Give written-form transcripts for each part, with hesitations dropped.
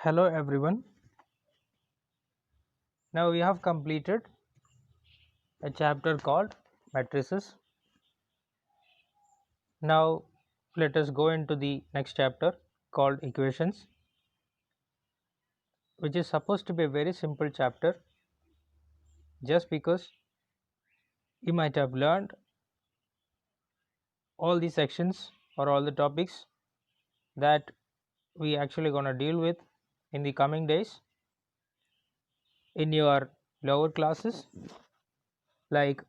Hello everyone. Now we have completed a chapter called matrices. Now let us go into the next chapter called equations, which is supposed to be a very simple chapter just because you might have learned all the sections or all the topics that we actually going to deal with in the coming days in your lower classes like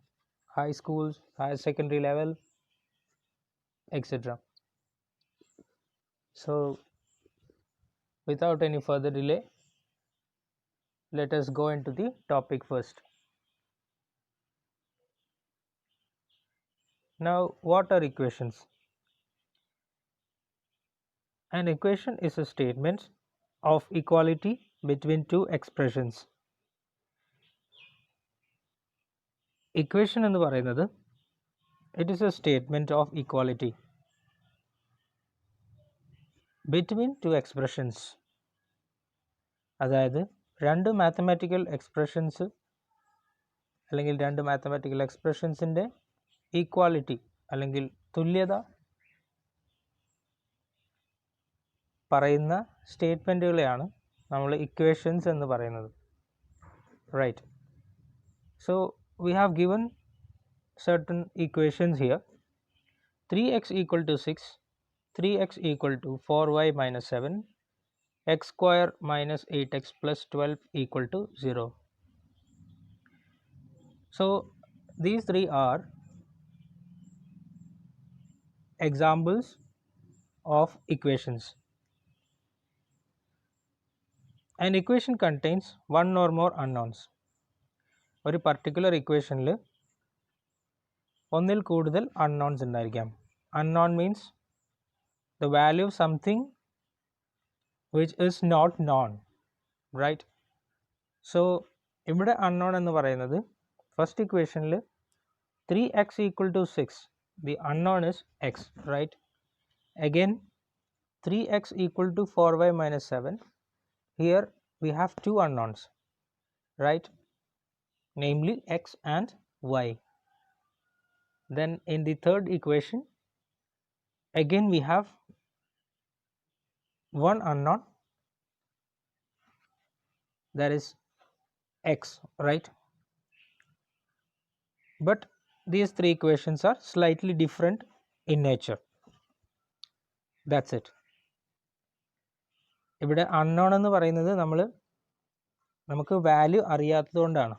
high schools, higher secondary level, etc. So without any further delay, let us go into the topic first. Now, what are equations? An equation is a statement of equality between two expressions. Equation എന്ന് പറയുന്നത് it is a statement of equality between two expressions. അതായത് രണ്ട് mathematical expressions അല്ലെങ്കിൽ രണ്ട് mathematical എക്സ്പ്രഷൻസിൻ്റെ equality അല്ലെങ്കിൽ തുല്യത പറയുന്ന സ്റ്റേറ്റ്മെൻറ്റുകളെയാണ് നമ്മൾ ഇക്വേഷൻസ് എന്ന് പറയുന്നത്. Right. So we have given certain equations here. 3x equal to 6, 3x equal to 4y minus 7, x square minus 8x plus 12 equal to 0. So these three are examples of equations. An equation contains one or more unknowns. ഒരു particular ഇക്വേഷനിൽ ഒന്നിൽ കൂടുതൽ unknowns ഉണ്ടായിരിക്കാം. Unknown means the value of something which is not known, right? So ഇവിടെ unknown എന്ന് പറയുന്നത് first ഇക്വേഷനിൽ 3x equal to 6, the unknown is x, right? Again 3x equal to 4y minus 7, here we have two unknowns, right? Namely x and y. Then in the third equation again we have one unknown, that is x, right? But these three equations are slightly different in nature. That's it. ഇവിടെ unknown എന്ന് പറയുന്നത് നമുക്ക് value അറിയാത്തതുകൊണ്ടാണ്.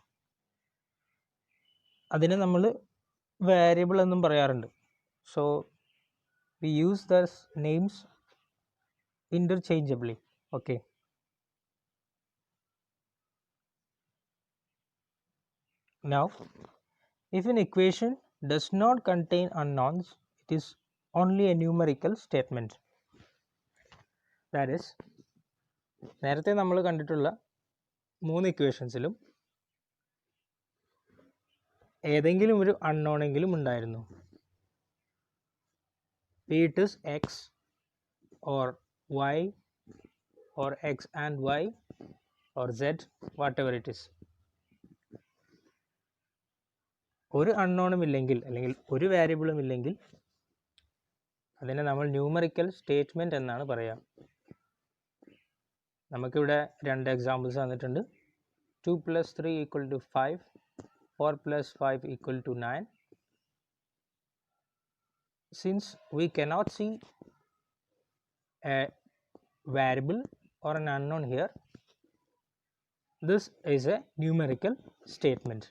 അതിനെ നമ്മൾ variable എന്നും പറയാറുണ്ട്. So we use these names interchangeably. Okay. Now, if an equation does not contain unknowns, it is only a numerical statement. That is, നേരത്തെ നമ്മൾ കണ്ടിട്ടുള്ള മൂന്ന് ഇക്വേഷൻസിലും ഏതെങ്കിലും ഒരു അൺനോൺ എങ്കിലും ഉണ്ടായിരുന്നു. Be it is x or y or x and y or z, whatever it is. ഒരു അൺനോണും ഇല്ലെങ്കിൽ അല്ലെങ്കിൽ ഒരു വേരിയബിളും ഇല്ലെങ്കിൽ അതിനെ നമ്മൾ ന്യൂമറിക്കൽ സ്റ്റേറ്റ്മെൻറ്റ് എന്നാണ് പറയുക. നമുക്കിവിടെ രണ്ട് എക്സാമ്പിൾസ് തന്നിട്ടുണ്ട്. 2 + 3 = 5, 4 + 5 = 9. Since we cannot see a variable or an unknown here, this is a numerical statement,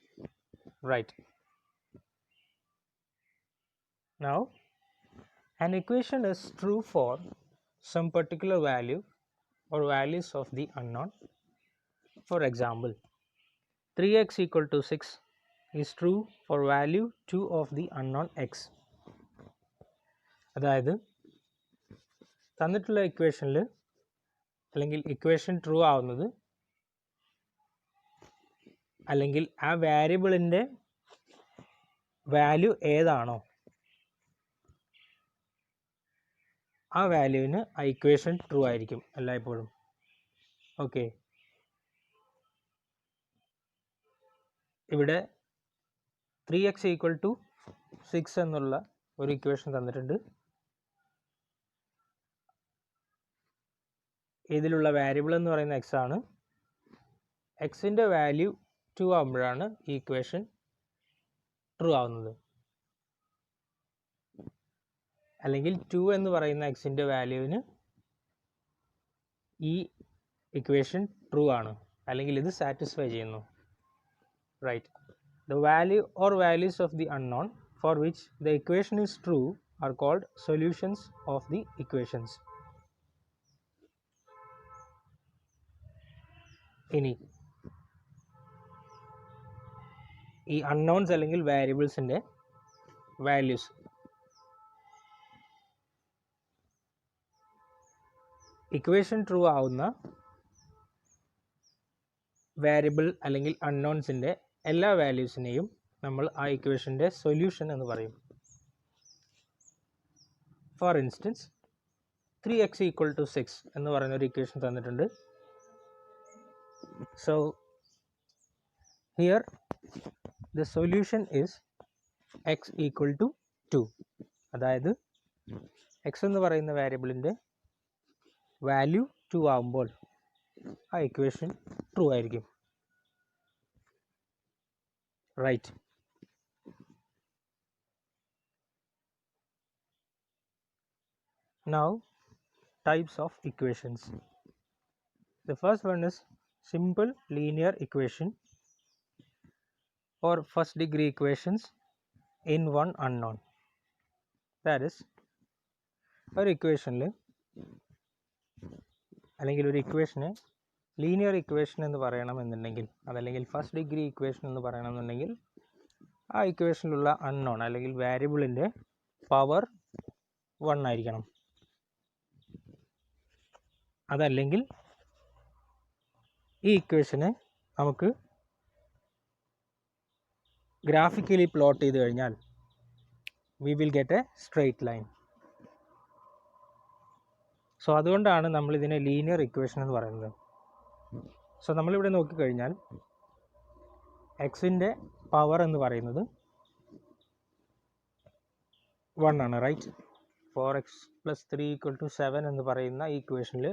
right? Now, an equation is true for some particular value or values of the unknown. For example, 3x equal to 6 is true for value 2 of the unknown x. അതായത് തന്നിട്ടുള്ള ഇക്വേഷനിൽ അല്ലെങ്കിൽ equation true ആവുന്നത് അല്ലെങ്കിൽ ആ വേരിയബിളിൻ്റെ value ഏതാണോ ആ വാല്യൂവിന് ആ ഇക്വേഷൻ ട്രൂ ആയിരിക്കും എല്ലായ്പ്പോഴും. ഓക്കെ, ഇവിടെ 3x ഈക്വൽ ടു 6 എന്നുള്ള ഒരു ഇക്വേഷൻ തന്നിട്ടുണ്ട്. ഇതിലുള്ള വാരിയബിൾ എന്ന് പറയുന്ന എക്സ് ആണ്. എക്സിൻ്റെ വാല്യൂ 2 ആകുമ്പോഴാണ് ഈ ഇക്വേഷൻ ട്രൂ ആവുന്നത്, അല്ലെങ്കിൽ 2 എന്ന് പറയുന്ന എക്സിൻ്റെ വാല്യൂവിന് ഈ ഇക്വേഷൻ ട്രൂ ആണ്, അല്ലെങ്കിൽ ഇത് സാറ്റിസ്ഫൈ ചെയ്യുന്നു. Right, the value or values of the unknown for which the equation is true are called solutions of the equations. ഇനി ഈ അൺനോൺസ് അല്ലെങ്കിൽ വാരിയബിൾസിൻ്റെ വാല്യൂസ് ഇക്വേഷൻ ട്രൂ ആവുന്ന വാരിയബിൾ അല്ലെങ്കിൽ അൺനോൺസിൻ്റെ എല്ലാ വാല്യൂസിനെയും നമ്മൾ ആ ഇക്വേഷൻ്റെ സൊല്യൂഷൻ എന്ന് പറയും. For instance 3x equal to 6 എന്ന് പറയുന്ന ഒരു ഇക്വേഷൻ തന്നിട്ടുണ്ട്. So here the solution is x equal to 2. അതായത് x എന്ന് പറയുന്ന വാരിയബിളിൻ്റെ വാല്യൂ 2 ആകുമ്പോൾ ആ ഇക്വേഷൻ ട്രൂ ആയിരിക്കും. Right. Now, types of equations. The first one is simple linear equation or first degree equations in one unknown. That is, ഒരു ഇക്വേഷനിൽ അല്ലെങ്കിൽ ഒരു ഇക്വേഷനെ ലീനിയർ ഇക്വേഷൻ എന്ന് പറയണമെന്നുണ്ടെങ്കിൽ, അതല്ലെങ്കിൽ ഫസ്റ്റ് ഡിഗ്രി ഇക്വേഷൻ എന്ന് പറയണമെന്നുണ്ടെങ്കിൽ ആ ഇക്വേഷനിലുള്ള അൺനോൺ അല്ലെങ്കിൽ വാരിയബിളിൻ്റെ പവർ 1 ആയിരിക്കണം. അതല്ലെങ്കിൽ ഈ ഇക്വേഷനെ നമുക്ക് ഗ്രാഫിക്കലി പ്ലോട്ട് ചെയ്ത് കഴിഞ്ഞാൽ we will get A straight line. So അതുകൊണ്ടാണ് നമ്മളിതിനെ ലീനിയർ ഇക്വേഷൻ എന്ന് പറയുന്നത്. സോ നമ്മളിവിടെ നോക്കിക്കഴിഞ്ഞാൽ എക്സിൻ്റെ പവർ എന്ന് പറയുന്നത് 1 ആണ്. റൈറ്റ്, 4x + 3 = 7 എന്ന് പറയുന്ന ഈ ഇക്വേഷനിൽ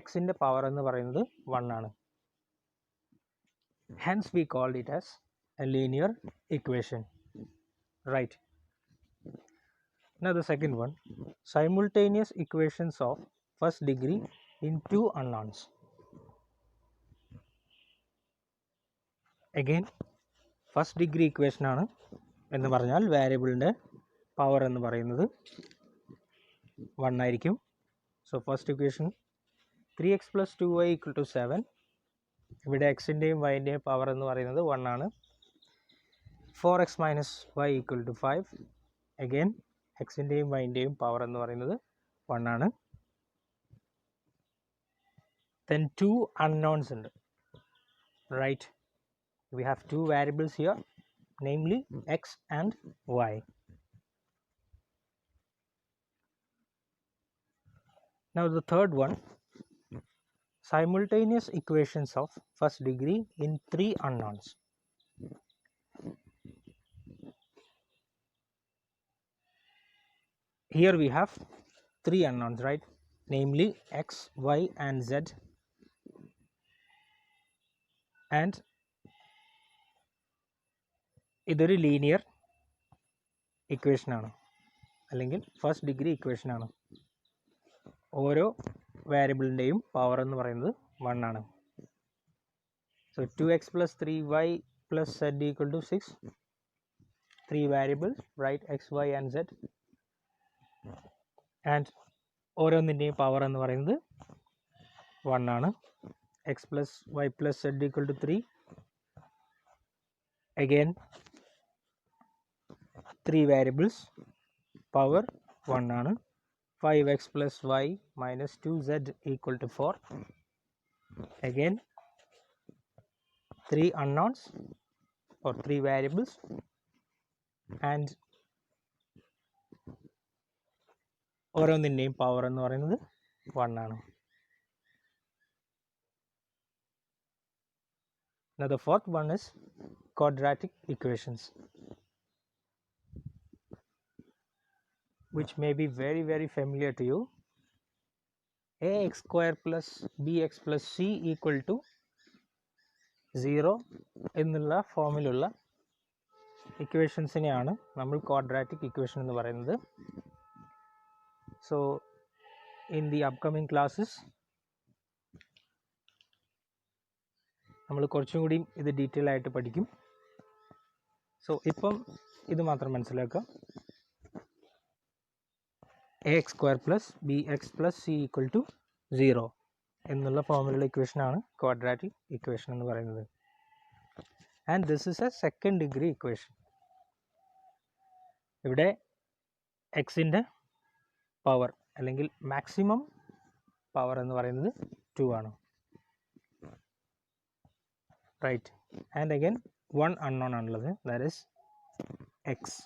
എക്സിൻ്റെ പവർ എന്ന് പറയുന്നത് 1 ആണ്. Hence we called it as a linear equation. Right, now the second one, simultaneous equations of first degree in two unknowns. Again, first degree equation ആണ് എന്ന് പറഞ്ഞാൽ വാരിയബിളിൻ്റെ പവർ എന്ന് പറയുന്നത് 1 ആയിരിക്കും. So first equation 3x + 2y = 7. ഇവിടെ എക്സിൻ്റെയും വൈൻ്റെയും power എന്ന് പറയുന്നത് 1 ആണ്. 4x - y = 5. അഗെയിൻ എക്സിൻ്റെയും വൈൻ്റെയും പവർ എന്ന് പറയുന്നത് 1 ആണ്. ദെൻ 2 അൺനോൺസ് ഉണ്ട്. Right, we have 2 variables here, namely x and y. Now the third one, simultaneous equations of first degree in 3 unknowns. Here we have 3 unknowns, right? Namely x, y and z, and ഇതൊരു linear ഇക്വേഷനാണ്, അല്ലെങ്കിൽ first degree ഇക്വേഷനാണ്. ഓരോ വാരിയബിളിൻ്റെയും power എന്ന് പറയുന്നത് 1 ആണ്. So 2x + 3y + z = 6. 3 variables, right? x, y and z. And ഓരോന്നിൻ്റെയും power എന്ന് പറയുന്നത് 1 ആണ്. x + y + z = 3. Again 3 variables, power 1 ആണ്. 5x + y - 2z = 4. Again 3 unknowns or 3 variables, and ഓരോന്നിൻ്റെയും പവർ എന്ന് പറയുന്നത് 1 ആണ്. Now the fourth one is quadratic equations, which may be very, very familiar to you. Ax square plus bx plus c equal to 0 എന്നുള്ള ഫോമിലുള്ള ഇക്വേഷൻസിനെയാണ് നമ്മൾ quadratic equation എന്ന് പറയുന്നത്. So in the upcoming classes നമ്മൾ കുറച്ചും കൂടി ഇത് ഡീറ്റെയിൽ ആയിട്ട് പഠിക്കും. സോ ഇപ്പം ഇത് മാത്രം മനസ്സിലാക്കുക. ax square plus b x plus c equal to 0 എന്നുള്ള ഫോമിലുള്ള ഇക്വേഷനാണ് ക്വാഡ്രാറ്റിക് ഇക്വേഷൻ എന്ന് പറയുന്നത്. And this is a second degree equation. ഇവിടെ എക്സിൻ്റെ പവർ അല്ലെങ്കിൽ മാക്സിമം പവർ എന്ന് പറയുന്നത് 2 ആണ്. Right. And again one unknown ആണുള്ളത്, ദാറ്റ് ഈസ് എക്സ്.